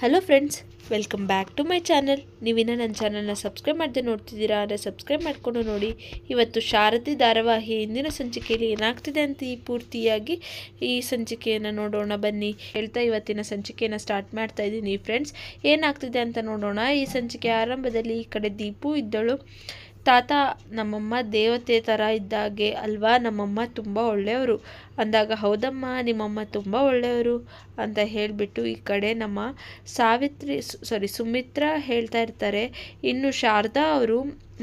Hello friends, welcome back to my channel. ನೀವಿನ್ನ ನನ್ನ ಚಾನಲ್ನ ಸಬ್ಸ್ಕ್ರೈಬ್ ಮಾಡದೆ ನೋಡ್ತಿದ್ದೀರಾ ಅಂದರೆ ಸಬ್ಸ್ಕ್ರೈಬ್ ಮಾಡಿಕೊಂಡು ನೋಡಿ. ಇವತ್ತು ಶಾರದಿ ಧಾರಾವಾಹಿ ಇಂದಿನ ಸಂಚಿಕೆಯಲ್ಲಿ ಏನಾಗ್ತಿದೆ ಅಂತ ಪೂರ್ತಿಯಾಗಿ ಈ ಸಂಚಿಕೆಯನ್ನು ನೋಡೋಣ ಬನ್ನಿ. ಹೇಳ್ತಾ ಇವತ್ತಿನ ಸಂಚಿಕೆಯನ್ನು ಸ್ಟಾರ್ಟ್ ಮಾಡ್ತಾ ಇದ್ದೀನಿ ಫ್ರೆಂಡ್ಸ್. ಏನಾಗ್ತಿದೆ ಅಂತ ನೋಡೋಣ. ಈ ಸಂಚಿಕೆ ಆರಂಭದಲ್ಲಿ ಈ ಕಡೆ ದೀಪು ಇದ್ದಳು. ತಾತ, ನಮ್ಮಮ್ಮ ದೇವತೆ ಥರ ಇದ್ದಾಗೆ ಅಲ್ವಾ, ನಮ್ಮಮ್ಮ ತುಂಬ ಒಳ್ಳೆಯವರು ಅಂದಾಗ, ಹೌದಮ್ಮ ನಿಮ್ಮಮ್ಮ ತುಂಬ ಒಳ್ಳೆಯವರು ಅಂತ ಹೇಳಿಬಿಟ್ಟು ಈ ಕಡೆ ನಮ್ಮ ಸುಮಿತ್ರಾ ಹೇಳ್ತಾ ಇರ್ತಾರೆ. ಇನ್ನು ಶಾರದಾ ಅವರು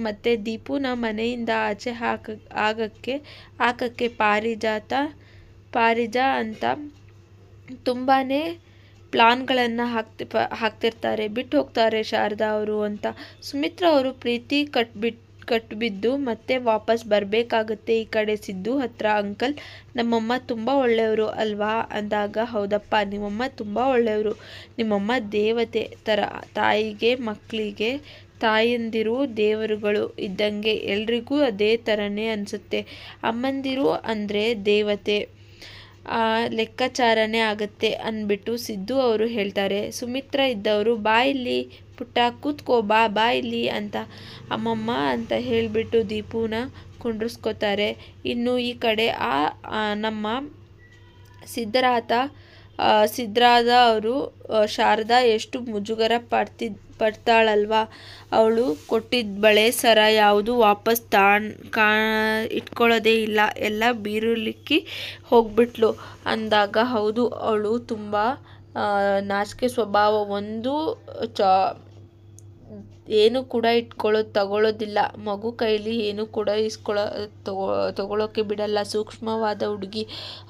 ಮತ್ತು ದೀಪುನ ಮನೆಯಿಂದ ಆಚೆ ಹಾಕಕ್ಕೆ ಪಾರಿಜ ಅಂತ ತುಂಬಾ ಪ್ಲಾನ್ಗಳನ್ನು ಹಾಕ್ತಿರ್ತಾರೆ. ಬಿಟ್ಟು ಹೋಗ್ತಾರೆ ಶಾರದಾ ಅವರು ಅಂತ. ಸುಮಿತ್ರಾ ಅವರು ಪ್ರೀತಿ ಕಟ್ಬಿದ್ದು ಮತ್ತೆ ವಾಪಸ್ ಬರಬೇಕಾಗತ್ತೆ. ಈ ಕಡೆ ಸಿದ್ದು ಹತ್ರ, ಅಂಕಲ್ ನಮ್ಮಮ್ಮ ತುಂಬ ಒಳ್ಳೆಯವರು ಅಲ್ವಾ ಅಂದಾಗ, ಹೌದಪ್ಪ ನಿಮ್ಮಮ್ಮ ತುಂಬ ಒಳ್ಳೆಯವರು, ನಿಮ್ಮಮ್ಮ ದೇವತೆ ಥರ, ತಾಯಿಗೆ ಮಕ್ಕಳಿಗೆ ತಾಯಂದಿರು ದೇವರುಗಳು ಇದ್ದಂಗೆ, ಎಲ್ರಿಗೂ ಅದೇ ಥರನೇ ಅನಿಸುತ್ತೆ. ಅಮ್ಮಂದಿರು ಅಂದರೆ ದೇವತೆ ಲೆಕ್ಕಾಚಾರನೇ ಆಗುತ್ತೆ ಅಂದ್ಬಿಟ್ಟು ಸಿದ್ದು ಅವರು ಹೇಳ್ತಾರೆ. ಸುಮಿತ್ರಾ ಇದ್ದವರು, ಬಾ ಇಲ್ಲಿ ಪುಟ್ಟ ಕೂತ್ಕೋ, ಬಾ ಇಲ್ಲಿ ಅಂತ ಅಮ್ಮಮ್ಮ ಅಂತ ಹೇಳಿಬಿಟ್ಟು ದೀಪುನ ಕುಂಡ್ರಿಸ್ಕೋತಾರೆ. ಇನ್ನು ಈ ಕಡೆ ನಮ್ಮ ಸಿದ್ರಾದ ಅವರು, ಶಾರದಾ ಎಷ್ಟು ಮುಜುಗರ ಪಡ್ತಾಳಲ್ವಾ, ಅವಳು ಕೊಟ್ಟಿದ್ದ ಬಳೆ ಸರ ಯಾವುದು ವಾಪಸ್ ಇಟ್ಕೊಳ್ಳೋದೇ ಇಲ್ಲ, ಎಲ್ಲ ಬೀರುಲಿಕ್ಕಿ ಹೋಗ್ಬಿಟ್ಲು ಅಂದಾಗ, ಹೌದು ಅವಳು ತುಂಬ ನಾಚಿಕೆ ಸ್ವಭಾವ, ಏನು ಕೂಡ ತಗೊಳ್ಳೋದಿಲ್ಲ, ಮಗು ಕೈಲಿ ಏನು ಕೂಡ ತಗೊಳ್ಳೋಕೆ ಬಿಡಲ್ಲ, ಸೂಕ್ಷ್ಮವಾದ ಹುಡುಗಿ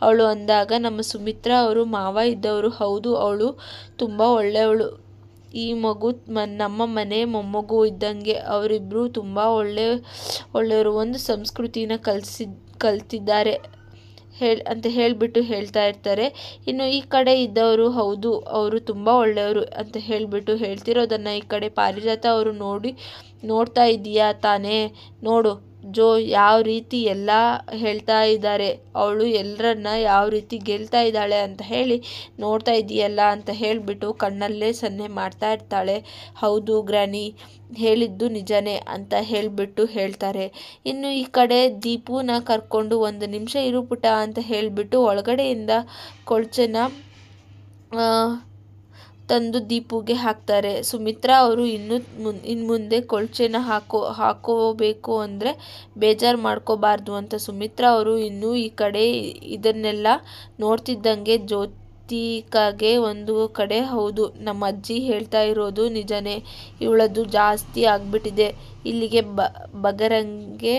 ಅವಳು ಅಂದಾಗ, ನಮ್ಮ ಸುಮಿತ್ರಾ ಅವರು, ಮಾವ ಇದ್ದವರು, ಹೌದು ಅವಳು ತುಂಬ ಒಳ್ಳೆಯವಳು, ಈ ಮಗು ನಮ್ಮ ಮನೆ ಮೊಮ್ಮಗು ಇದ್ದಂಗೆ, ಅವರಿಬ್ಬರು ತುಂಬ ಒಳ್ಳೆಯವರು, ಒಂದು ಸಂಸ್ಕೃತಿನ ಕಲ್ತಿದ್ದಾರೆ ಅಂತ ಹೇಳಿಬಿಟ್ಟು ಹೇಳ್ತಾ ಇರ್ತಾರೆ. ಇನ್ನು ಈ ಕಡೆ ಇದ್ದವರು, ಹೌದು ಅವರು ತುಂಬ ಒಳ್ಳೆಯವರು ಅಂತ ಹೇಳಿಬಿಟ್ಟು ಹೇಳ್ತಿರೋದನ್ನು ಈ ಕಡೆ ಪಾರಿಜಾತ ಅವರು ನೋಡ್ತಾ ಇದೀಯಾ ತಾನೇ, ನೋಡು ಜೋ ಯಾವ ರೀತಿ ಎಲ್ಲ ಹೇಳ್ತಾ ಇದ್ದಾರೆ, ಅವಳು ಎಲ್ಲರನ್ನ ಯಾವ ರೀತಿ ಗೆಲ್ತಾ ಇದ್ದಾಳೆ ಅಂತ ಹೇಳಿ ನೋಡ್ತಾ ಇದೆಯಲ್ಲ ಅಂತ ಹೇಳಿಬಿಟ್ಟು ಕಣ್ಣಲ್ಲೇ ಸನ್ನೆ ಮಾಡ್ತಾ ಇರ್ತಾಳೆ. ಹೌದು ಗ್ರಾನಿ ಹೇಳಿದ್ದು ನಿಜನೇ ಅಂತ ಹೇಳಿಬಿಟ್ಟು ಹೇಳ್ತಾರೆ. ಇನ್ನು ಈ ಕಡೆ ದೀಪುನ ಕರ್ಕೊಂಡು, ಒಂದು ನಿಮಿಷ ಇರು ಪುಟ ಅಂತ ಹೇಳಿಬಿಟ್ಟು ಒಳಗಡೆಯಿಂದ ಕೊಳಚೆನ ತಂದು ದೀಪುಗೆ ಹಾಕ್ತಾರೆ. ಸುಮಿತ್ರಾ ಅವರು ಇನ್ನು ಮುಂದೆ ಕೊಳಚೆನ ಹಾಕೋಬೇಕು ಅಂದರೆ ಬೇಜಾರು ಮಾಡ್ಕೋಬಾರ್ದು ಅಂತ ಸುಮಿತ್ರಾ ಅವರು ಇನ್ನು ಈ ಕಡೆ ಇದನ್ನೆಲ್ಲ ನೋಡ್ತಿದ್ದಂಗೆ ಜ್ಯೋತಿಕಾಗೆ ಒಂದು ಕಡೆ, ಹೌದು ನಮ್ಮ ಅಜ್ಜಿ ಹೇಳ್ತಾ ಇರೋದು ನಿಜನೇ, ಇವಳದು ಜಾಸ್ತಿ ಆಗ್ಬಿಟ್ಟಿದೆ, ಇಲ್ಲಿಗೆ ಬಗರಂಗೆ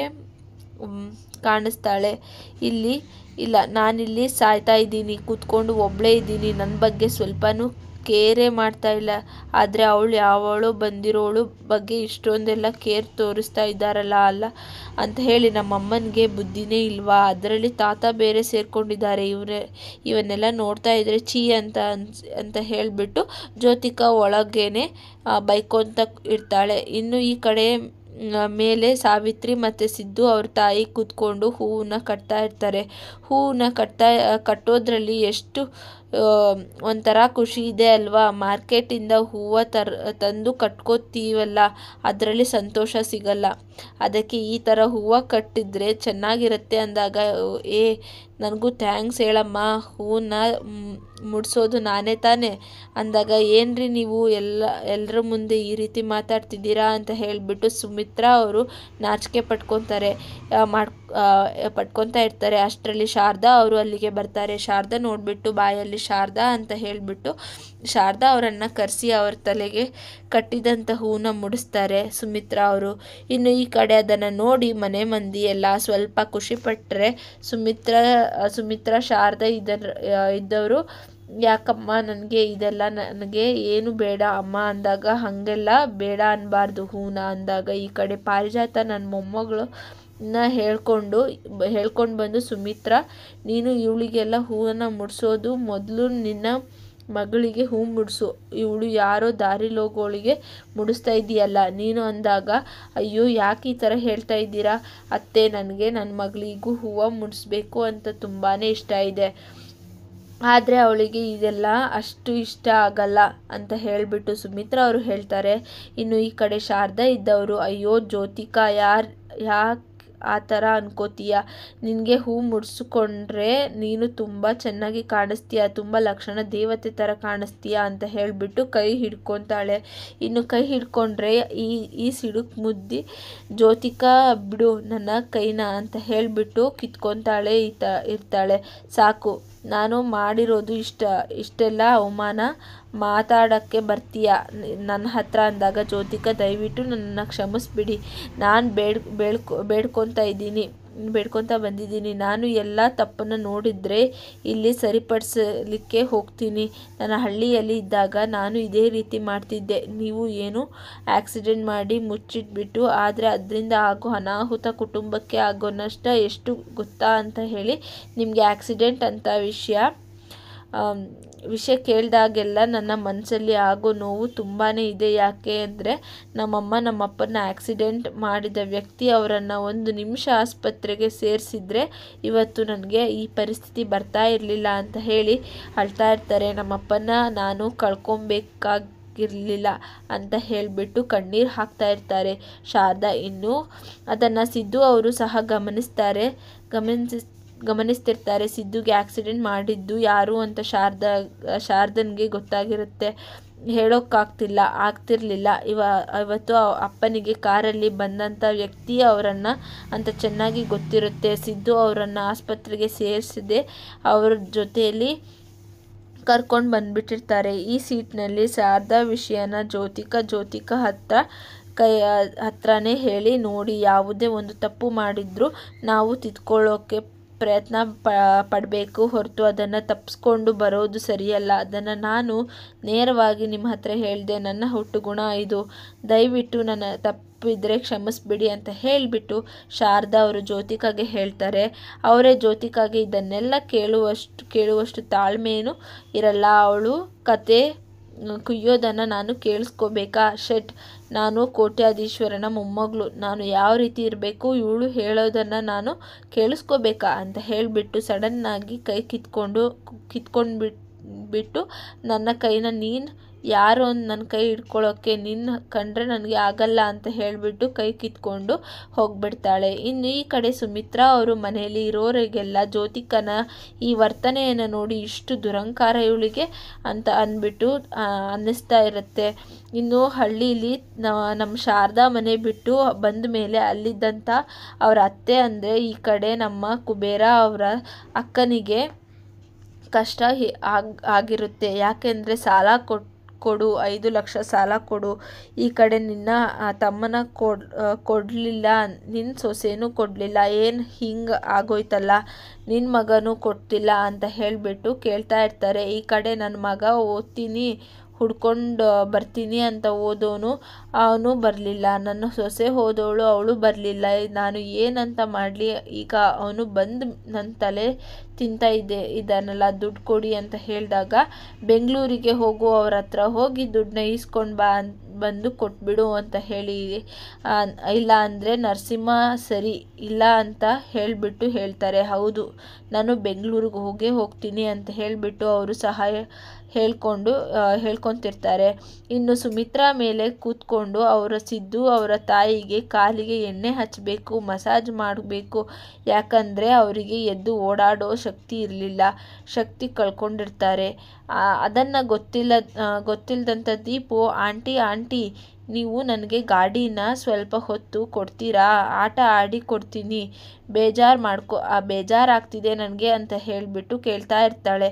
ಕಾಣಿಸ್ತಾಳೆ, ಇಲ್ಲ ನಾನಿಲ್ಲಿ ಸಾಯ್ತಾ ಇದ್ದೀನಿ, ಕೂತ್ಕೊಂಡು ಒಬ್ಬಳೇ ಇದ್ದೀನಿ, ನನ್ನ ಬಗ್ಗೆ ಸ್ವಲ್ಪನೂ ಕೇರೇ ಮಾಡ್ತಾ ಇಲ್ಲ, ಆದರೆ ಅವಳು ಯಾವಳೋ ಬಂದಿರೋಳು ಬಗ್ಗೆ ಇಷ್ಟೊಂದೆಲ್ಲ ಕೇರ್ ತೋರಿಸ್ತಾ ಇದ್ದಾರಲ್ಲ ಅಲ್ಲ ಅಂತ ಹೇಳಿ, ನಮ್ಮಮ್ಮನಿಗೆ ಬುದ್ಧಿನೇ ಇಲ್ವಾ, ಅದರಲ್ಲಿ ತಾತ ಬೇರೆ ಸೇರ್ಕೊಂಡಿದ್ದಾರೆ, ಇವನ್ನೆಲ್ಲ ನೋಡ್ತಾ ಇದ್ರೆ ಛೀ ಅಂತ ಹೇಳಿಬಿಟ್ಟು ಜ್ಯೋತಿಕಾ ಒಳಗೇನೆ ಬೈಕೊಂತ ಇರ್ತಾಳೆ. ಇನ್ನು ಈ ಕಡೆ ಮೇಲೆ ಸಾವಿತ್ರಿ ಮತ್ತು ಸಿದ್ದು ಅವ್ರ ತಾಯಿ ಕೂತ್ಕೊಂಡು ಹೂವನ್ನ ಕಟ್ತಾ ಇರ್ತಾರೆ. ಹೂವನ್ನ ಕಟ್ಟೋದ್ರಲ್ಲಿ ಎಷ್ಟು ಒಂಥರ ಖುಷಿ ಇದೆ ಅಲ್ವಾ, ಮಾರ್ಕೆಟಿಂದ ಹೂವು ತಂದು ಕಟ್ಕೋತೀವಲ್ಲ ಅದರಲ್ಲಿ ಸಂತೋಷ ಸಿಗಲ್ಲ, ಅದಕ್ಕೆ ಈ ಥರ ಹೂವು ಕಟ್ಟಿದ್ರೆ ಚೆನ್ನಾಗಿರುತ್ತೆ ಅಂದಾಗ, ನನಗೂ ಥ್ಯಾಂಕ್ಸ್ ಹೇಳಮ್ಮ, ಹೂವನ್ನ ಮುಡ್ಸೋದು ನಾನೇ ತಾನೇ ಅಂದಾಗ, ಏನ್ರಿ ನೀವು ಎಲ್ಲರ ಮುಂದೆ ಈ ರೀತಿ ಮಾತಾಡ್ತಿದ್ದೀರಾ ಅಂತ ಹೇಳಿಬಿಟ್ಟು ಸುಮಿತ್ರಾ ಅವರು ನಾಚಿಕೆ ಪಡ್ಕೊತಾ ಇರ್ತಾರೆ. ಅಷ್ಟರಲ್ಲಿ ಶಾರದಾ ಅವರು ಅಲ್ಲಿಗೆ ಬರ್ತಾರೆ. ಶಾರದಾ ನೋಡಿಬಿಟ್ಟು ಬಾಯಲ್ಲಿ ಶಾರದಾ ಅಂತ ಹೇಳಿಬಿಟ್ಟು ಶಾರದಾ ಅವರನ್ನು ಕರೆಸಿ ಅವ್ರ ತಲೆಗೆ ಕಟ್ಟಿದಂಥ ಹೂವನ್ನ ಮುಡಿಸ್ತಾರೆ ಸುಮಿತ್ರಾ ಅವರು. ಇನ್ನು ಈ ಕಡೆ ಅದನ್ನು ನೋಡಿ ಮನೆ ಮಂದಿ ಎಲ್ಲ ಸ್ವಲ್ಪ ಖುಷಿಪಟ್ಟರೆ, ಸುಮಿತ್ರಾ ಶಾರದಾ ಇದ್ದವರು, ಯಾಕಮ್ಮ ನನಗೆ ಏನು ಬೇಡ ಅಮ್ಮ ಅಂದಾಗ, ಹಾಗೆಲ್ಲ ಬೇಡ ಅನ್ನಬಾರ್ದು ಹೂನ ಅಂದಾಗ, ಈ ಕಡೆ ಪಾರಿಜಾತ ನನ್ನ ಮೊಮ್ಮಗಳನ್ನ ಹೇಳ್ಕೊಂಡು ಬಂದು, ಸುಮಿತ್ರಾ ನೀನು ಇವಳಿಗೆಲ್ಲ ಹೂವನ್ನು ಮುಡಿಸೋದು ಮೊದಲು ನಿನ್ನ ಮಗಳಿಗೆ ಹೂ ಮುಡಿಸು, ಇವಳು ಯಾರೋ ದಾರಿಲೋಗೋಳಿಗೆ ಮುಡಿಸ್ತಾ ಇದೆಯಲ್ಲ ನೀನು ಅಂದಾಗ, ಅಯ್ಯೋ ಯಾಕೆ ಈ ಥರ ಹೇಳ್ತಾ ಇದ್ದೀರಾ ಅತ್ತೆ, ನನಗೆ ನನ್ನ ಮಗಳಿಗೂ ಹೂವು ಮುಡಿಸ್ಬೇಕು ಅಂತ ತುಂಬಾ ಇಷ್ಟ ಇದೆ, ಆದರೆ ಅವಳಿಗೆ ಇದೆಲ್ಲ ಅಷ್ಟು ಇಷ್ಟ ಆಗಲ್ಲ ಅಂತ ಹೇಳಿಬಿಟ್ಟು ಸುಮಿತ್ರಾ ಅವರು ಹೇಳ್ತಾರೆ. ಇನ್ನು ಈ ಕಡೆ ಶಾರದಾ ಇದ್ದವರು, ಅಯ್ಯೋ ಜ್ಯೋತಿಕಾ, ಯಾಕೆ ಆ ಥರ ಅನ್ಕೋತೀಯ? ನಿನಗೆ ಹೂ ಮುಡಿಸ್ಕೊಂಡ್ರೆ ನೀನು ತುಂಬ ಚೆನ್ನಾಗಿ ಕಾಣಿಸ್ತೀಯ, ತುಂಬ ಲಕ್ಷಣ ದೇವತೆ ಥರ ಕಾಣಿಸ್ತೀಯ ಅಂತ ಹೇಳಿಬಿಟ್ಟು ಕೈ ಹಿಡ್ಕೊತಾಳೆ. ಇನ್ನು ಕೈ ಹಿಡ್ಕೊಂಡ್ರೆ ಈ ಸಿಡುಕ್ ಮುದ್ದಿ ಜ್ಯೋತಿಕಾ ಬಿಡು ನನ್ನ ಕೈನ ಅಂತ ಹೇಳಿಬಿಟ್ಟು ಕಿತ್ಕೊತಾಳೆ ಇರ್ತಾಳೆ. ಸಾಕು, ನಾನು ಮಾಡಿರೋದು ಇಷ್ಟೆಲ್ಲ ಅವಮಾನ ಮಾತಾಡೋಕ್ಕೆ ಬರ್ತೀಯ ನನ್ನ ಹತ್ರ ಅಂದಾಗ, ಜ್ಯೋತಿಕಾ ದಯವಿಟ್ಟು ನನ್ನನ್ನು ಕ್ಷಮಿಸ್ಬಿಡಿ, ನಾನು ಬೇಡ್ಕೊತಾ ಬಂದಿದ್ದೀನಿ. ನಾನು ಎಲ್ಲ ತಪ್ಪನ್ನು ನೋಡಿದರೆ ಇಲ್ಲಿ ಸರಿಪಡಿಸಲಿಕ್ಕೆ ಹೋಗ್ತೀನಿ. ನನ್ನ ಹಳ್ಳಿಯಲ್ಲಿ ಇದ್ದಾಗ ನಾನು ಇದೇ ರೀತಿ ಮಾಡ್ತಿದ್ದೆ. ನೀವು ಏನು ಆಕ್ಸಿಡೆಂಟ್ ಮಾಡಿ ಮುಚ್ಚಿಟ್ಬಿಟ್ಟು, ಆದರೆ ಅದರಿಂದ ಆಗೋ ಅನಾಹುತ ಕುಟುಂಬಕ್ಕೆ ಆಗೋ ನಷ್ಟ ಎಷ್ಟು ಗೊತ್ತಾ ಅಂತ ಹೇಳಿ. ನಿಮಗೆ ಆಕ್ಸಿಡೆಂಟ್ ಅಂತ ವಿಷಯ ಕೇಳಿದಾಗೆಲ್ಲ ನನ್ನ ಮನಸ್ಸಲ್ಲಿ ಆಗೋ ನೋವು ತುಂಬಾ ಇದೆ. ಯಾಕೆ ಅಂದರೆ ನಮ್ಮಪ್ಪನ ಆಕ್ಸಿಡೆಂಟ್ ಮಾಡಿದ ವ್ಯಕ್ತಿ ಅವರನ್ನು 1 ನಿಮಿಷ ಆಸ್ಪತ್ರೆಗೆ ಸೇರಿಸಿದ್ರೆ ಇವತ್ತು ನನಗೆ ಈ ಪರಿಸ್ಥಿತಿ ಬರ್ತಾ ಇರಲಿಲ್ಲ ಅಂತ ಹೇಳಿ ಅಳ್ತಾ ಇರ್ತಾರೆ. ನಮ್ಮಪ್ಪನ ನಾನು ಕಳ್ಕೊಬೇಕಾಗಿರಲಿಲ್ಲ ಅಂತ ಹೇಳಿಬಿಟ್ಟು ಕಣ್ಣೀರು ಹಾಕ್ತಾ ಇರ್ತಾರೆ ಶಾರದಾ. ಇನ್ನು ಅದನ್ನು ಸಿದ್ದು ಅವರು ಸಹ ಗಮನಿಸ್ತಿರ್ತಾರೆ. ಸಿದ್ದುಗೆ ಆಕ್ಸಿಡೆಂಟ್ ಮಾಡಿದ್ದು ಯಾರು ಅಂತ ಶಾರದನ್ಗೆ ಗೊತ್ತಾಗಿರುತ್ತೆ. ಆಗ್ತಿರ್ಲಿಲ್ಲ. ಇವತ್ತು ಅಪ್ಪನಿಗೆ ಕಾರಲ್ಲಿ ಬಂದಂಥ ವ್ಯಕ್ತಿ ಅವರನ್ನು ಅಂತ ಚೆನ್ನಾಗಿ ಗೊತ್ತಿರುತ್ತೆ. ಸಿದ್ದು ಅವರನ್ನು ಆಸ್ಪತ್ರೆಗೆ ಸೇರಿಸದೆ ಅವ್ರ ಜೊತೆಯಲ್ಲಿ ಕರ್ಕೊಂಡು ಬಂದುಬಿಟ್ಟಿರ್ತಾರೆ. ಈ ಸೀಟ್ನಲ್ಲಿ ಶಾರದಾ ವಿಷಯನ ಜ್ಯೋತಿಕಾ ಹತ್ರನೇ ಹೇಳಿ, ನೋಡಿ, ಯಾವುದೇ ಒಂದು ತಪ್ಪು ಮಾಡಿದ್ರು ನಾವು ತಿದ್ಕೊಳ್ಳೋಕ್ಕೆ ಪ್ರಯತ್ನ ಪಡಬೇಕು ಹೊರತು ಅದನ್ನು ತಪ್ಪಿಸ್ಕೊಂಡು ಬರೋದು ಸರಿಯಲ್ಲ. ಅದನ್ನು ನಾನು ನೇರವಾಗಿ ನಿಮ್ಮ ಹತ್ರ ಹೇಳಿದೆ. ನನ್ನ ಹುಟ್ಟು ಗುಣ ಇದು. ದಯವಿಟ್ಟು ನನ್ನ ತಪ್ಪಿದ್ರೆ ಕ್ಷಮಿಸ್ಬಿಡಿ ಅಂತ ಹೇಳಿಬಿಟ್ಟು ಶಾರದಾ ಅವರು ಜ್ಯೋತಿಕಾಗೆ ಹೇಳ್ತಾರೆ. ಅವರೇ ಜ್ಯೋತಿಕಾಗೆ ಇದನ್ನೆಲ್ಲ ಕೇಳುವಷ್ಟು ತಾಳ್ಮೆಯೂ ಇರಲ್ಲ. ಅವಳು ಕತೆ ಕುಯ್ಯೋದನ್ನು ನಾನು ಕೇಳಿಸ್ಕೋಬೇಕಾ? ಶೆಟ್, ನಾನು ಕೋಟ್ಯಾಧೀಶ್ವರನ ಮೊಮ್ಮಗಳು, ನಾನು ಯಾವ ರೀತಿ ಇರಬೇಕು, ಇವಳು ಹೇಳೋದನ್ನು ನಾನು ಕೇಳಿಸ್ಕೋಬೇಕಾ ಅಂತ ಹೇಳಿಬಿಟ್ಟು ಸಡನ್ನಾಗಿ ಕೈ ಕಿತ್ಕೊಂಡ್ಬಿಟ್ಟು ನನ್ನ ಕೈನ ನೀನು ಯಾರೋ ನನ್ನ ಕೈ ಹಿಡ್ಕೊಳ್ಳೋಕ್ಕೆ ನಿನ್ನ ಕಂಡ್ರೆ ನನಗೆ ಆಗಲ್ಲ ಅಂತ ಹೇಳಿಬಿಟ್ಟು ಕೈ ಕಿತ್ಕೊಂಡು ಹೋಗ್ಬಿಡ್ತಾಳೆ. ಇನ್ನು ಈ ಕಡೆ ಸುಮಿತ್ರಾ ಅವರು ಮನೆಯಲ್ಲಿ ಇರೋರಿಗೆಲ್ಲ ಜ್ಯೋತಿಕನ ಈ ವರ್ತನೆಯನ್ನು ನೋಡಿ ಇಷ್ಟು ದುರಂಕಾರ ಇವಳಿಗೆ ಅಂತ ಅಂದ್ಬಿಟ್ಟು ಅನ್ನಿಸ್ತಾ ಇರುತ್ತೆ. ಇನ್ನು ಹಳ್ಳೀಲಿ ನಮ್ಮ ಶಾರದಾ ಮನೆ ಬಿಟ್ಟು ಬಂದ ಮೇಲೆ ಅಲ್ಲಿದ್ದಂಥ ಅವರ ಅತ್ತೆ ಅಂದರೆ ಈ ಕಡೆ ನಮ್ಮ ಕುಬೇರ ಅವರ ಅಕ್ಕನಿಗೆ ಕಷ್ಟ ಆಗಿರುತ್ತೆ. ಯಾಕೆಂದರೆ ಸಾಲ ಕೊಡು, 5 ಲಕ್ಷ ಸಾಲ ಕೊಡು, ಈ ಕಡೆ ನಿನ್ನ ತಮ್ಮನ ಕೊಡಲಿಲ್ಲ, ನಿನ್ನ ಸೊಸೆನೂ ಕೊಡಲಿಲ್ಲ, ಏನು ಹಿಂಗೆ ಆಗೋಯ್ತಲ್ಲ, ನಿನ್ನ ಮಗನೂ ಕೊಟ್ಟಿಲ್ಲ ಅಂತ ಹೇಳಿಬಿಟ್ಟು ಕೇಳ್ತಾ ಇರ್ತಾರೆ. ಈ ಕಡೆ ನನ್ನ ಮಗ ಓದ್ತೀನಿ ಹುಡ್ಕೊಂಡು ಬರ್ತೀನಿ ಅಂತ ಹೋದವನು ಅವನು ಬರಲಿಲ್ಲ, ನನ್ನ ಸೊಸೆ ಹೋದವಳು ಅವಳು ಬರಲಿಲ್ಲ, ನಾನು ಏನಂತ ಮಾಡಲಿ? ಈಗ ಅವನು ಬಂದು ನನ್ನ ತಲೆ ಇದನ್ನೆಲ್ಲ ದುಡ್ಡು ಕೊಡಿ ಅಂತ ಹೇಳಿದಾಗ, ಬೆಂಗಳೂರಿಗೆ ಹೋಗು, ಅವ್ರ ಹತ್ರ ಹೋಗಿ ದುಡ್ಡನ್ನ ಈಸ್ಕೊಂಡು ಬಂದು ಕೊಟ್ಬಿಡು ಅಂತ ಹೇಳಿ, ಇಲ್ಲ ಅಂದರೆ ನರಸಿಂಹ ಸರಿ ಇಲ್ಲ ಅಂತ ಹೇಳಿಬಿಟ್ಟು ಹೇಳ್ತಾರೆ. ಹೌದು, ನಾನು ಬೆಂಗಳೂರಿಗೆ ಹೋಗ್ತೀನಿ ಅಂತ ಹೇಳಿಬಿಟ್ಟು ಅವರು ಸಹಾಯ ಹೇಳ್ಕೊತಿರ್ತಾರೆ. ಇನ್ನು ಸುಮಿತ್ರಾ ಮೇಲೆ ಕೂತ್ಕೊಂಡು ಸಿದ್ದು ಅವರ ತಾಯಿಗೆ ಕಾಲಿಗೆ ಎಣ್ಣೆ ಹಚ್ಚಬೇಕು, ಮಸಾಜ್ ಮಾಡಬೇಕು. ಯಾಕಂದರೆ ಅವರಿಗೆ ಎದ್ದು ಓಡಾಡೋ ಶಕ್ತಿ ಇರಲಿಲ್ಲ, ಶಕ್ತಿ ಕಳ್ಕೊಂಡಿರ್ತಾರೆ. ಅದನ್ನು ಗೊತ್ತಿಲ್ಲದಂಥ ದೀಪು, ಆಂಟಿ ನೀವು ನನಗೆ ಗಾಡಿನ ಸ್ವಲ್ಪ ಹೊತ್ತು ಕೊಡ್ತೀರಾ? ಆಟ ಆಡಿ ಕೊಡ್ತೀನಿ, ಬೇಜಾರಾಗ್ತಿದೆ ನನಗೆ ಅಂತ ಹೇಳಿಬಿಟ್ಟು ಕೇಳ್ತಾ ಇರ್ತಾಳೆ.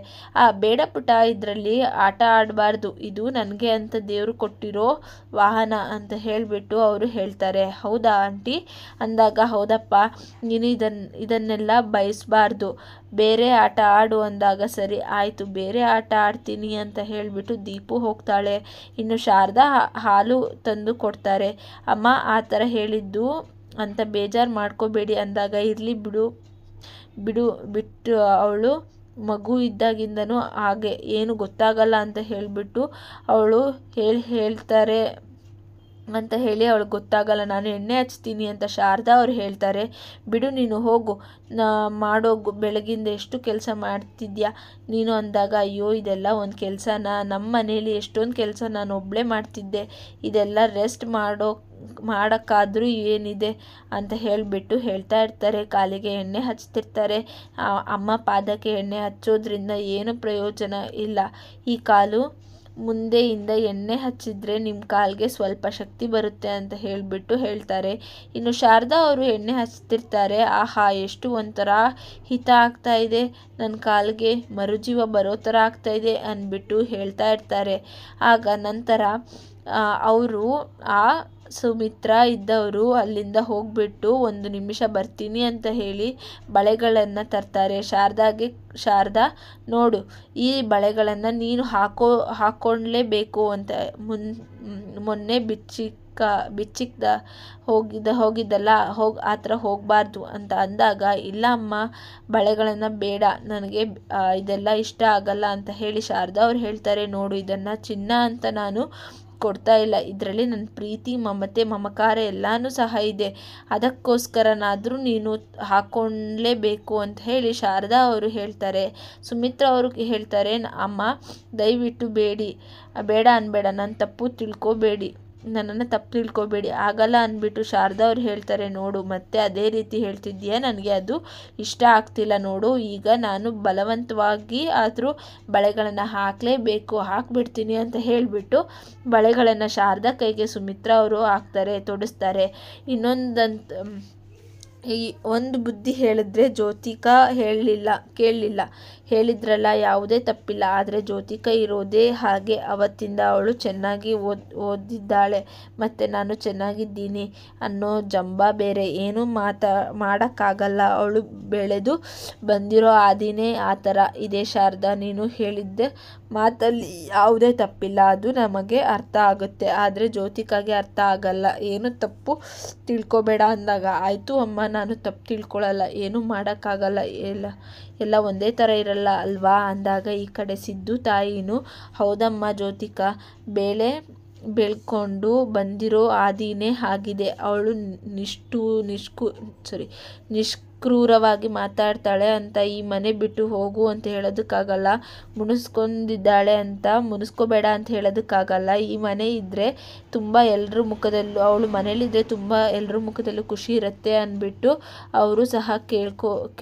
ಬೇಡ ಪುಟ್ಟ, ಇದರಲ್ಲಿ ಆಟ ಆಡಬಾರ್ದು, ಇದು ನನಗೆ ಅಂತ ದೇವರು ಕೊಟ್ಟಿರೋ ವಾಹನ ಅಂತ ಹೇಳಿಬಿಟ್ಟು ಅವರು ಹೇಳ್ತಾರೆ. ಹೌದಾ ಆಂಟಿ ಅಂದಾಗ, ಹೌದಪ್ಪ, ನೀನು ಇದನ್ನೆಲ್ಲ ಬಯಸಬಾರ್ದು, ಬೇರೆ ಆಟ ಆಡು ಅಂದಾಗ, ಸರಿ ಆಯಿತು ಬೇರೆ ಆಟ ಆಡ್ತೀನಿ ಅಂತ ಹೇಳಿಬಿಟ್ಟು ದೀಪು ಹೋಗ್ತಾಳೆ. ಇನ್ನು ಶಾರದಾ ಹಾಲು ತಂದು ಕೊಡ್ತಾರೆ. ಅಮ್ಮ ಆ ಥರ ಹೇಳಿದ್ದು ಅಂತ ಬೇಜಾರು ಮಾಡ್ಕೋಬೇಡಿ ಅಂದಾಗ, ಇರಲಿ ಬಿಟ್ಟು ಅವಳು ಮಗು ಇದ್ದಾಗಿಂದನೂ ಹಾಗೆ ಏನು ಗೊತ್ತಾಗಲ್ಲ ಅಂತ ಹೇಳಿಬಿಟ್ಟು ಅವಳು ಹೇಳ್ತಾರೆ. ಅಂತ ಹೇಳಿ ಅವಳಿಗೆ ಗೊತ್ತಾಗಲ್ಲ. ನಾನು ಎಣ್ಣೆ ಹಚ್ತೀನಿ ಅಂತ ಶಾರದಾ ಅವ್ರು ಹೇಳ್ತಾರೆ. ಬಿಡು ನೀನು ಹೋಗು, ಮಾಡೋಗು, ಬೆಳಗಿಂದ ಎಷ್ಟು ಕೆಲಸ ಮಾಡ್ತಿದ್ಯಾ ನೀನು ಅಂದಾಗ, ಅಯ್ಯೋ ಇದೆಲ್ಲ ಒಂದು ಕೆಲಸನ, ನಮ್ಮ ಮನೇಲಿ ಎಷ್ಟೊಂದು ಕೆಲಸ ನಾನು ಒಬ್ಬಳೇ ಮಾಡ್ತಿದ್ದೆ, ಇದೆಲ್ಲ ರೆಸ್ಟ್ ಮಾಡೋಕ್ಕಾದ್ರೂ ಏನಿದೆ ಅಂತ ಹೇಳಿಬಿಟ್ಟು ಹೇಳ್ತಾ ಇರ್ತಾರೆ. ಕಾಲಿಗೆ ಎಣ್ಣೆ ಹಚ್ತಿರ್ತಾರೆ. ಅಮ್ಮ ಪಾದಕ್ಕೆ ಎಣ್ಣೆ ಹಚ್ಚೋದ್ರಿಂದ ಏನು ಪ್ರಯೋಜನ ಇಲ್ಲ, ಈ ಕಾಲು ಮುಂದೆಯಿಂದ ಎಣ್ಣೆ ಹಚ್ಚಿದ್ರೆ ನಿಮ್ಮ ಕಾಲಿಗೆ ಸ್ವಲ್ಪ ಶಕ್ತಿ ಬರುತ್ತೆ ಅಂತ ಹೇಳಿಬಿಟ್ಟು ಹೇಳ್ತಾರೆ. ಇನ್ನು ಶಾರದಾ ಅವರು ಎಣ್ಣೆ ಹಚ್ತಿರ್ತಾರೆ. ಆಹಾ, ಎಷ್ಟು ಒಂಥರ ಹಿತ ಆಗ್ತಾ ಇದೆ, ನನ್ನ ಕಾಲಿಗೆ ಮರುಜೀವ ಬರೋ ಥರ ಆಗ್ತಾ ಇದೆ ಅಂದ್ಬಿಟ್ಟು ಹೇಳ್ತಾ ಇರ್ತಾರೆ. ಆಗ ನಂತರ ಅವರು ಸುಮಿತ್ರಾ ಇದ್ದವರು ಅಲ್ಲಿಂದ ಹೋಗ್ಬಿಟ್ಟು 1 ನಿಮಿಷ ಬರ್ತೀನಿ ಅಂತ ಹೇಳಿ ಬಳೆಗಳನ್ನು ತರ್ತಾರೆ. ಶಾರದಾ ನೋಡು, ಈ ಬಳೆಗಳನ್ನು ನೀನು ಹಾಕ್ಕೊಳ್ಳೇಬೇಕು ಅಂತ ಮೊನ್ನೆ ಬಿಚ್ಚಿಕ್ದ ಹೋಗಿದ್ದಲ್ಲ, ಆ ಥರ ಹೋಗಬಾರ್ದು ಅಂತ ಅಂದಾಗ, ಇಲ್ಲ ಅಮ್ಮ ಬಳೆಗಳನ್ನು ಬೇಡ, ನನಗೆ ಇದೆಲ್ಲ ಇಷ್ಟ ಆಗಲ್ಲ ಅಂತ ಹೇಳಿ ಶಾರದಾ ಅವ್ರು ಹೇಳ್ತಾರೆ. ನೋಡು, ಇದನ್ನು ಚಿನ್ನ ಅಂತ ನಾನು ಕೊಡ್ತಾ ಇಲ್ಲ, ಇದರಲ್ಲಿ ನನ್ನ ಪ್ರೀತಿ, ಮಮತೆ, ಮಮಕಾರ ಎಲ್ಲನೂ ಸಹ ಇದೆ, ಅದಕ್ಕೋಸ್ಕರನಾದರೂ ನೀನು ಹಾಕ್ಕೊಳ್ಳೇಬೇಕು ಅಂತ ಹೇಳಿ ಶಾರದಾ ಅವರು ಹೇಳ್ತಾರೆ. ಸುಮಿತ್ರಾ ಅವರು ಹೇಳ್ತಾರೆ, ಅಮ್ಮ ದಯವಿಟ್ಟು ಬೇಡ ಅನ್ಬೇಡ, ನನ್ನನ್ನು ತಪ್ಪು ತಿಳ್ಕೊಬೇಡಿ, ಆಗಲ್ಲ ಅಂದ್ಬಿಟ್ಟು ಶಾರದಾ ಅವ್ರು ಹೇಳ್ತಾರೆ. ನೋಡು, ಮತ್ತೆ ಅದೇ ರೀತಿ ಹೇಳ್ತಿದ್ದೀಯ, ನನಗೆ ಅದು ಇಷ್ಟ ಆಗ್ತಿಲ್ಲ. ನೋಡು, ಈಗ ನಾನು ಬಲವಂತವಾಗಿ ಆದರೂ ಬಳೆಗಳನ್ನು ಹಾಕಲೇಬೇಕು, ಹಾಕ್ಬಿಡ್ತೀನಿ ಅಂತ ಹೇಳಿಬಿಟ್ಟು ಬಳೆಗಳನ್ನು ಶಾರದಾ ಕೈಗೆ ಸುಮಿತ್ರಾ ಅವರು ಹಾಕ್ತಾರೆ, ತೊಡಿಸ್ತಾರೆ. ಈ ಒಂದು ಬುದ್ಧಿ ಹೇಳಿದ್ರೆ ಜ್ಯೋತಿಕಾ ಕೇಳಲಿಲ್ಲ. ಹೇಳಿದ್ರಲ್ಲ, ಯಾವುದೇ ತಪ್ಪಿಲ್ಲ, ಆದರೆ ಜ್ಯೋತಿಕಾ ಇರೋದೇ ಹಾಗೆ. ಅವತ್ತಿಂದ ಅವಳು ಚೆನ್ನಾಗಿ ಓದಿದ್ದಾಳೆ, ಮತ್ತು ನಾನು ಚೆನ್ನಾಗಿದ್ದೀನಿ ಅನ್ನೋ ಜಂಬ ಬೇರೆ ಏನೂ ಮಾಡೋಕ್ಕಾಗಲ್ಲ. ಅವಳು ಬೆಳೆದು ಬಂದಿರೋ ಹಾದಿನೇ ಆ ಥರ ಇದೆ. ಶಾರದಾ, ನೀನು ಹೇಳಿದ್ದೆ ಮಾತಲ್ಲಿ ಯಾವುದೇ ತಪ್ಪಿಲ್ಲ, ಅದು ನಮಗೆ ಅರ್ಥ ಆಗುತ್ತೆ, ಆದರೆ ಜ್ಯೋತಿಕಾಗೆ ಅರ್ಥ ಆಗಲ್ಲ. ಏನು ತಪ್ಪು ತಿಳ್ಕೊಬೇಡ ಅಂದಾಗ, ಆಯಿತು ಅಮ್ಮ, ನಾನು ತಪ್ಪು ತಿಳ್ಕೊಳ್ಳಲ್ಲ, ಏನೂ ಮಾಡೋಕ್ಕಾಗಲ್ಲ, ಎಲ್ಲ ಒಂದೇ ಥರ ಇರಲ್ಲ ಅಲ್ವಾ ಅಂದಾಗ, ಈ ಕಡೆ ಸಿದ್ದು ತಾಯಿನೂ, ಹೌದಮ್ಮ ಜ್ಯೋತಿಕಾ, ಬೆಳ್ಕೊಂಡು ಬಂದಿರೋ ಹಾದಿನೇ ಆಗಿದೆ. ಅವಳು ನಿಷ್ಕ್ರೂರವಾಗಿ ಮಾತಾಡ್ತಾಳೆ ಅಂತ ಈ ಮನೆ ಬಿಟ್ಟು ಹೋಗು ಅಂತ ಹೇಳೋದಕ್ಕಾಗಲ್ಲ, ಮುನಿಸ್ಕೋಬೇಡ ಅಂತ ಹೇಳೋದಕ್ಕಾಗಲ್ಲ. ಈ ಮನೆ ಇದ್ದರೆ ತುಂಬ ಎಲ್ಲರ ಮುಖದಲ್ಲೂ, ಅವಳು ಮನೇಲಿದ್ದರೆ ತುಂಬ ಎಲ್ಲರ ಮುಖದಲ್ಲೂ ಖುಷಿ ಇರುತ್ತೆ ಅಂದ್ಬಿಟ್ಟು ಅವರು ಸಹ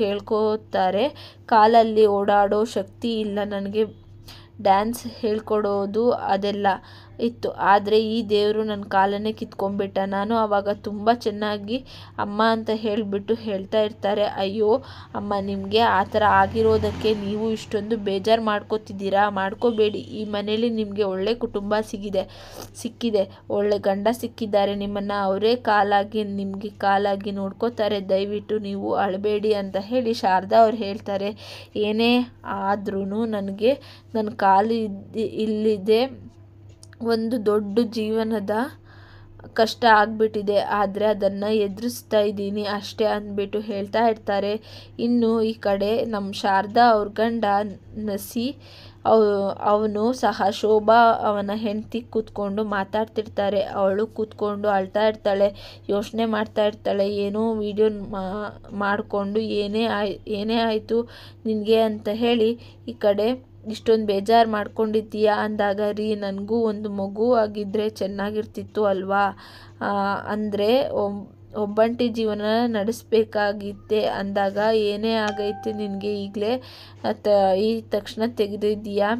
ಕೇಳ್ಕೋತಾರೆ. ಕಾಲಲ್ಲಿ ಓಡಾಡೋ ಶಕ್ತಿ ಇಲ್ಲ ನನಗೆ, ಡ್ಯಾನ್ಸ್ ಹೇಳ್ಕೊಡೋದು ಅದೆಲ್ಲ ಇತ್ತು, ಆದರೆ ಈ ದೇವರು ನನ್ನ ಕಾಲನ್ನೇ ಕಿತ್ಕೊಂಡ್ಬಿಟ್ಟ. ನಾನು ಆವಾಗ ತುಂಬ ಚೆನ್ನಾಗಿ ಅಮ್ಮ ಅಂತ ಹೇಳಿಬಿಟ್ಟು ಹೇಳ್ತಾ ಇರ್ತಾರೆ. ಅಯ್ಯೋ ಅಮ್ಮ, ನಿಮಗೆ ಆ ಥರ ಆಗಿರೋದಕ್ಕೆ ನೀವು ಇಷ್ಟೊಂದು ಬೇಜಾರು ಮಾಡ್ಕೋತಿದ್ದೀರಾ, ಮಾಡ್ಕೋಬೇಡಿ. ಈ ಮನೇಲಿ ನಿಮಗೆ ಒಳ್ಳೆ ಕುಟುಂಬ ಸಿಕ್ಕಿದೆ, ಒಳ್ಳೆ ಗಂಡ ಸಿಕ್ಕಿದ್ದಾರೆ, ನಿಮ್ಮನ್ನು ಅವರೇ ನಿಮಗೆ ಕಾಲಾಗಿ ನೋಡ್ಕೋತಾರೆ, ದಯವಿಟ್ಟು ನೀವು ಅಳಬೇಡಿ ಅಂತ ಹೇಳಿ ಶಾರದಾ ಅವ್ರು ಹೇಳ್ತಾರೆ. ಏನೇ ಆದ್ರೂ ನನಗೆ ನನ್ನ ಕಾಲು ಇಲ್ಲಿದೆ, ಒಂದು ದೊಡ್ಡ ಜೀವನದ ಕಷ್ಟ ಆಗಿಬಿಟ್ಟಿದೆ, ಆದರೆ ಅದನ್ನು ಎದುರಿಸ್ತಾ ಇದ್ದೀನಿ ಅಷ್ಟೇ ಅಂದ್ಬಿಟ್ಟು ಹೇಳ್ತಾ ಇರ್ತಾರೆ. ಇನ್ನು ಈ ಕಡೆ ನಮ್ಮ ಶಾರದಾ ಅವ್ರ ಗಂಡ ನಸಿ, ಅವನು ಸಹ ಶೋಭಾ ಅವನ ಹೆಂಡತಿ ಕೂತ್ಕೊಂಡು ಮಾತಾಡ್ತಿರ್ತಾರೆ. ಅವಳು ಕೂತ್ಕೊಂಡು ಅಳ್ತಾ ಇರ್ತಾಳೆ, ಯೋಚನೆ ಮಾಡ್ತಾ ಇರ್ತಾಳೆ. ಏನೋ ವಿಡಿಯೋ ಮಾಡಿಕೊಂಡು ಏನೇ ಆಯಿತು ನಿನಗೆ ಅಂತ ಹೇಳಿ ಈ ಕಡೆ ಇಷ್ಟೊಂದು ಬೇಜಾರು ಮಾಡ್ಕೊಂಡಿದ್ದೀಯಾ ಅಂದಾಗ, ರೀ ನನಗೂ ಒಂದು ಮಗು ಆಗಿದ್ದರೆ ಚೆನ್ನಾಗಿರ್ತಿತ್ತು ಅಲ್ವಾ, ಅಂದರೆ ಒಬ್ಬಂಟಿ ಜೀವನ ನಡೆಸಬೇಕಾಗಿತ್ತೆ ಅಂದಾಗ, ಏನೇ ಆಗೈತೆ ನಿನಗೆ ಈಗಲೇ ಈ ತಕ್ಷಣ ತೆಗೆದಿದ್ದೀಯಾ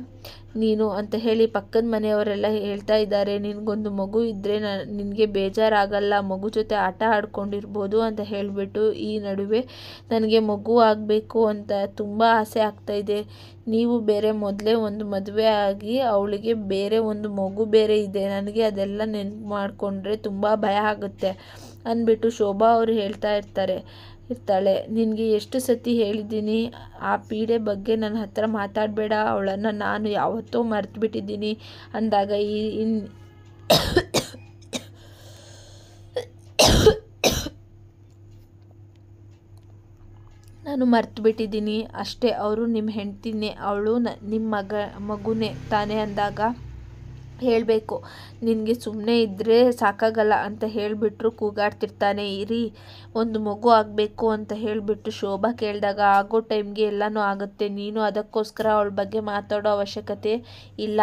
ನೀನು ಅಂತ ಹೇಳಿ ಪಕ್ಕದ ಮನೆಯವರೆಲ್ಲ ಹೇಳ್ತಾ ಇದ್ದಾರೆ. ನಿನಗೊಂದು ಮಗು ಇದ್ದರೆ ನಿನಗೆ ಬೇಜಾರಾಗಲ್ಲ, ಮಗು ಜೊತೆ ಆಟ ಆಡ್ಕೊಂಡಿರ್ಬೋದು ಅಂತ ಹೇಳಿಬಿಟ್ಟು, ಈ ನಡುವೆ ನನಗೆ ಮಗು ಆಗಬೇಕು ಅಂತ ತುಂಬ ಆಸೆ ಆಗ್ತಾಯಿದೆ, ನೀವು ಬೇರೆ ಮೊದಲೇ ಒಂದು ಮದುವೆ ಆಗಿ ಅವಳಿಗೆ ಬೇರೆ ಒಂದು ಮಗು ಬೇರೆ ಇದೆ, ನನಗೆ ಅದೆಲ್ಲ ನೆನಪು ಮಾಡಿಕೊಂಡ್ರೆ ತುಂಬ ಭಯ ಆಗುತ್ತೆ ಅಂದ್ಬಿಟ್ಟು ಶೋಭಾ ಅವರು ಹೇಳ್ತಾ ಇರ್ತಾಳೆ. ನಿನಗೆ ಎಷ್ಟು ಸತಿ ಹೇಳಿದ್ದೀನಿ ಆ ಪೀಡೆ ಬಗ್ಗೆ ನನ್ನ ಹತ್ರ ಮಾತಾಡಬೇಡ, ಅವಳನ್ನು ನಾನು ಯಾವತ್ತೋ ಮರೆತುಬಿಟ್ಟಿದ್ದೀನಿ ಅಂದಾಗ, ನಾನು ಮರೆತುಬಿಟ್ಟಿದ್ದೀನಿ ಅಷ್ಟೇ, ಅವರು ನಿಮ್ಮ ಹೆಂಡ್ತಿನೇ, ಅವಳು ನಿಮ್ಮ ಮಗುನೇ ತಾನೇ ಅಂದಾಗ, ಹೇಳಬೇಕು. ನಿನಗೆ ಸುಮ್ಮನೆ ಇದ್ದರೆ ಸಾಕಾಗಲ್ಲ ಅಂತ ಹೇಳಿಬಿಟ್ರು ಕೂಗಾಡ್ತಿರ್ತಾನೆ. ಇರಿ ಒಂದು ಮಗು ಆಗಬೇಕು ಅಂತ ಹೇಳಿಬಿಟ್ಟು ಶೋಭಾ ಕೇಳಿದಾಗ ಆಗೋ ಟೈಮ್ಗೆ ಎಲ್ಲನೂ ಆಗುತ್ತೆ. ನೀನು ಅದಕ್ಕೋಸ್ಕರ ಅವಳ ಬಗ್ಗೆ ಮಾತಾಡೋ ಅವಶ್ಯಕತೆ ಇಲ್ಲ.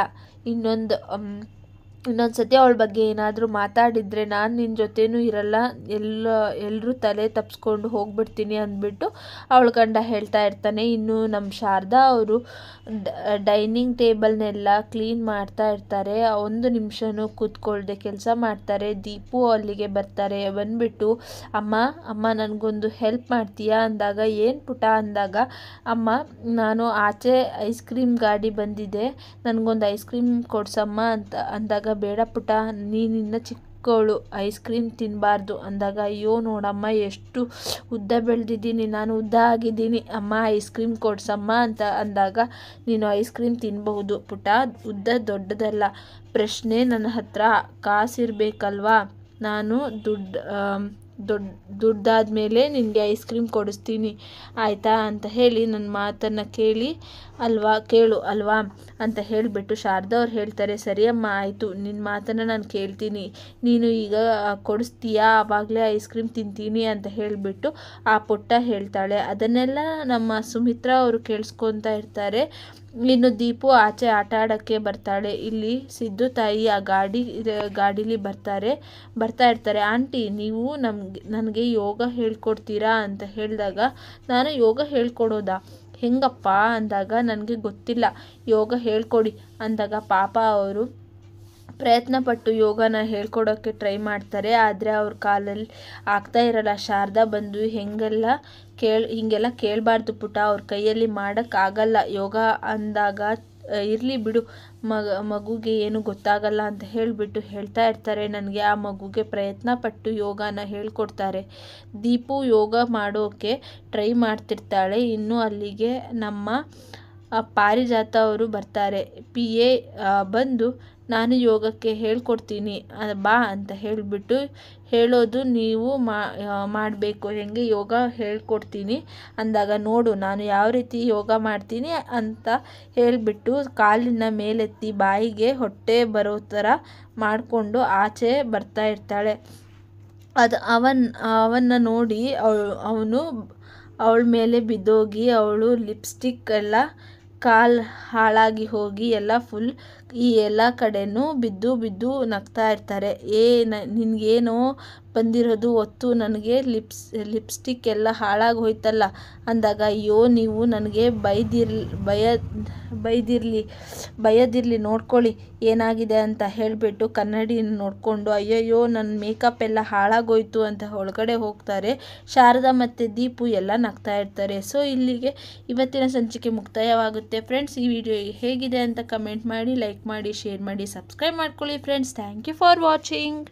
ಇನ್ನೊಂದು ಸತಿ ಅವಳ ಬಗ್ಗೆ ಏನಾದರೂ ಮಾತಾಡಿದರೆ ನಾನು ನಿನ್ನ ಜೊತೆನೂ ಇರಲ್ಲ, ಎಲ್ಲರೂ ತಲೆ ತಪ್ಪಿಸ್ಕೊಂಡು ಹೋಗ್ಬಿಡ್ತೀನಿ ಅಂದ್ಬಿಟ್ಟು ಅವಳ ಗಂಡ ಹೇಳ್ತಾ ಇರ್ತಾನೆ. ಇನ್ನು ನಮ್ಮ ಶಾರದಾ ಅವರು ಡೈನಿಂಗ್ ಟೇಬಲ್ನೆಲ್ಲ ಕ್ಲೀನ್ ಮಾಡ್ತಾ ಇರ್ತಾರೆ. ಒಂದು ನಿಮಿಷನೂ ಕೂತ್ಕೊಳ್ದೆ ಕೆಲಸ ಮಾಡ್ತಾರೆ. ದೀಪು ಅಲ್ಲಿಗೆ ಬರ್ತಾರೆ. ಬಂದ್ಬಿಟ್ಟು ಅಮ್ಮ ನನಗೊಂದು ಹೆಲ್ಪ್ ಮಾಡ್ತೀಯಾ ಅಂದಾಗ, ಏನು ಪುಟ ಅಂದಾಗ, ಅಮ್ಮ ನಾನು ಆಚೆ ಐಸ್ ಕ್ರೀಮ್ ಗಾಡಿ ಬಂದಿದೆ, ನನಗೊಂದು ಐಸ್ ಕ್ರೀಮ್ ಕೊಡ್ಸಮ್ಮ ಅಂತ ಅಂದಾಗ, ಬೇಡ ಪುಟ ನೀನಿನ್ನ ಚಿಕ್ಕವಳು ಐಸ್ ಕ್ರೀಮ್ ತಿನ್ನಬಾರ್ದು ಅಂದಾಗ, ಅಯ್ಯೋ ನೋಡಮ್ಮ ಎಷ್ಟು ಉದ್ದ ಬೆಳೆದಿದ್ದೀನಿ, ನಾನು ಉದ್ದ ಆಗಿದ್ದೀನಿ, ಅಮ್ಮ ಐಸ್ ಕ್ರೀಮ್ ಕೊಡ್ಸಮ್ಮ ಅಂತ ಅಂದಾಗ, ನೀನು ಐಸ್ ಕ್ರೀಮ್ ತಿನ್ನಬಹುದು ಪುಟ, ಉದ್ದ ದೊಡ್ಡದಲ್ಲ, ಪ್ರಶ್ನೆ ನನ್ನ ಹತ್ರ ಕಾಸಿರಬೇಕಲ್ವಾ, ನಾನು ದುಡ್ಡಾದ ಮೇಲೆ ನಿನಗೆ ಐಸ್ ಕ್ರೀಮ್ ಕೊಡಿಸ್ತೀನಿ ಆಯಿತಾ ಅಂತ ಹೇಳಿ, ನನ್ನ ಮಾತನ್ನು ಕೇಳು ಅಲ್ವಾ ಅಂತ ಹೇಳಿಬಿಟ್ಟು ಶಾರದಾ ಅವ್ರು ಹೇಳ್ತಾರೆ, ಸರಿಯಮ್ಮ ಆಯಿತು, ನಿನ್ನ ಮಾತನ್ನು ನಾನು ಕೇಳ್ತೀನಿ, ನೀನು ಈಗ ಕೊಡಿಸ್ತೀಯಾ, ಆವಾಗಲೇ ಐಸ್ ಕ್ರೀಮ್ ತಿಂತೀನಿ ಅಂತ ಹೇಳಿಬಿಟ್ಟು ಆ ಪುಟ್ಟ ಹೇಳ್ತಾಳೆ. ಅದನ್ನೆಲ್ಲ ನಮ್ಮ ಸುಮಿತ್ರಾ ಅವರು ಕೇಳಿಸ್ಕೊತಾ ಇರ್ತಾರೆ. ಇನ್ನು ದೀಪು ಆಚೆ ಆಟ ಆಡೋಕ್ಕೆ ಬರ್ತಾಳೆ. ಇಲ್ಲಿ ಸಿದ್ದು ತಾಯಿ ಆ ಗಾಡೀಲಿ ಬರ್ತಾ ಇರ್ತಾರೆ. ಆಂಟಿ ನೀವು ನನಗೆ ಯೋಗ ಹೇಳ್ಕೊಡ್ತೀರಾ ಅಂತ ಹೇಳಿದಾಗ, ನಾನು ಯೋಗ ಹೇಳ್ಕೊಡೋದಾ, ಹೆಂಗಪ್ಪ ಅಂದಾಗ, ನನಗೆ ಗೊತ್ತಿಲ್ಲ, ಯೋಗ ಹೇಳ್ಕೊಡಿ ಅಂದಾಗ, ಪಾಪ ಅವರು ಪ್ರಯತ್ನಪಟ್ಟು ಯೋಗನ ಹೇಳ್ಕೊಡೋಕ್ಕೆ ಟ್ರೈ ಮಾಡ್ತಾರೆ. ಆದರೆ ಅವ್ರ ಕಾಲಲ್ಲಿ ಆಗ್ತಾ ಇರಲ್ಲ. ಶಾರದಾ ಬಂದು ಹಿಂಗೆಲ್ಲ ಕೇಳಬಾರ್ದು ಪುಟ, ಅವ್ರ ಕೈಯಲ್ಲಿ ಮಾಡೋಕ್ಕಾಗಲ್ಲ ಯೋಗ ಅಂದಾಗ, ಇರಲಿ ಬಿಡು, ಮಗುಗೆ ಏನು ಗೊತ್ತಾಗಲ್ಲ ಅಂತ ಹೇಳಿಬಿಟ್ಟು ಹೇಳ್ತಾ ಇರ್ತಾರೆ. ನನಗೆ ಆ ಮಗುಗೆ ಪ್ರಯತ್ನಪಟ್ಟು ಯೋಗನ ಹೇಳ್ಕೊಡ್ತಾರೆ. ದೀಪು ಯೋಗ ಮಾಡೋಕ್ಕೆ ಟ್ರೈ ಮಾಡ್ತಿರ್ತಾಳೆ. ಇನ್ನು ಅಲ್ಲಿಗೆ ನಮ್ಮ ಪಾರಿಜಾತ ಅವರು ಬರ್ತಾರೆ. PA ಬಂದು, ನಾನು ಯೋಗಕ್ಕೆ ಹೇಳ್ಕೊಡ್ತೀನಿ ಬಾ ಅಂತ ಹೇಳಿಬಿಟ್ಟು, ಹೇಳೋದು ನೀವು ಮಾಡಬೇಕು, ಹೆಂಗೆ ಯೋಗ ಹೇಳ್ಕೊಡ್ತೀನಿ ಅಂದಾಗ, ನೋಡು ನಾನು ಯಾವ ರೀತಿ ಯೋಗ ಮಾಡ್ತೀನಿ ಅಂತ ಹೇಳಿಬಿಟ್ಟು ಕಾಲಿನ ಮೇಲೆತ್ತಿ ಬಾಯಿಗೆ ಹೊಟ್ಟೆ ಬರೋ ಥರ ಮಾಡಿಕೊಂಡು ಆಚೆ ಬರ್ತಾ ಇರ್ತಾಳೆ. ಅವನ್ನ ನೋಡಿ ಅವನು ಅವಳ ಮೇಲೆ ಬಿದ್ದೋಗಿ, ಅವಳು ಲಿಪ್ಸ್ಟಿಕ್ ಎಲ್ಲ ಕಾಲು ಹಾಳಾಗಿ ಹೋಗಿ ಎಲ್ಲ ಫುಲ್ ಈ ಎಲ್ಲ ಕಡೆನೂ ಬಿದ್ದು ನಗ್ತಾ ಇರ್ತಾರೆ. ನಿನಗೇನೋ ಬಂದಿರೋದು ಹೊತ್ತು ನನಗೆ ಲಿಪ್ಸ್ಟಿಕ್ ಎಲ್ಲ ಹಾಳಾಗಿ ಹೋಯ್ತಲ್ಲ ಅಂದಾಗ, ಅಯ್ಯೋ ನೀವು ನನಗೆ ಬೈಯದಿರಲಿ ನೋಡ್ಕೊಳ್ಳಿ ಏನಾಗಿದೆ ಅಂತ ಹೇಳಿಬಿಟ್ಟು ಕನ್ನಡಿನ ನೋಡಿಕೊಂಡು, ಅಯ್ಯಯ್ಯೋ ನನ್ನ ಮೇಕಪ್ ಎಲ್ಲ ಹಾಳಾಗೋಯ್ತು ಅಂತ ಒಳಗಡೆ ಹೋಗ್ತಾರೆ. ಶಾರದಾ ಮತ್ತು ದೀಪು ಎಲ್ಲ ನಗ್ತಾ ಇರ್ತಾರೆ. ಸೊ ಇಲ್ಲಿಗೆ ಇವತ್ತಿನ ಸಂಚಿಕೆ ಮುಕ್ತಾಯವಾಗುತ್ತೆ ಫ್ರೆಂಡ್ಸ್. ಈ ವಿಡಿಯೋ ಹೇಗಿದೆ ಅಂತ ಕಮೆಂಟ್ ಮಾಡಿ, ಲೈಕ್ ಮಾಡಿ, ಶೇರ್ ಮಾಡಿ, ಸಬ್ಸ್ಕ್ರೈಬ್ ಮಾಡ್ಕೊಳ್ಳಿ friends. Thank you for watching.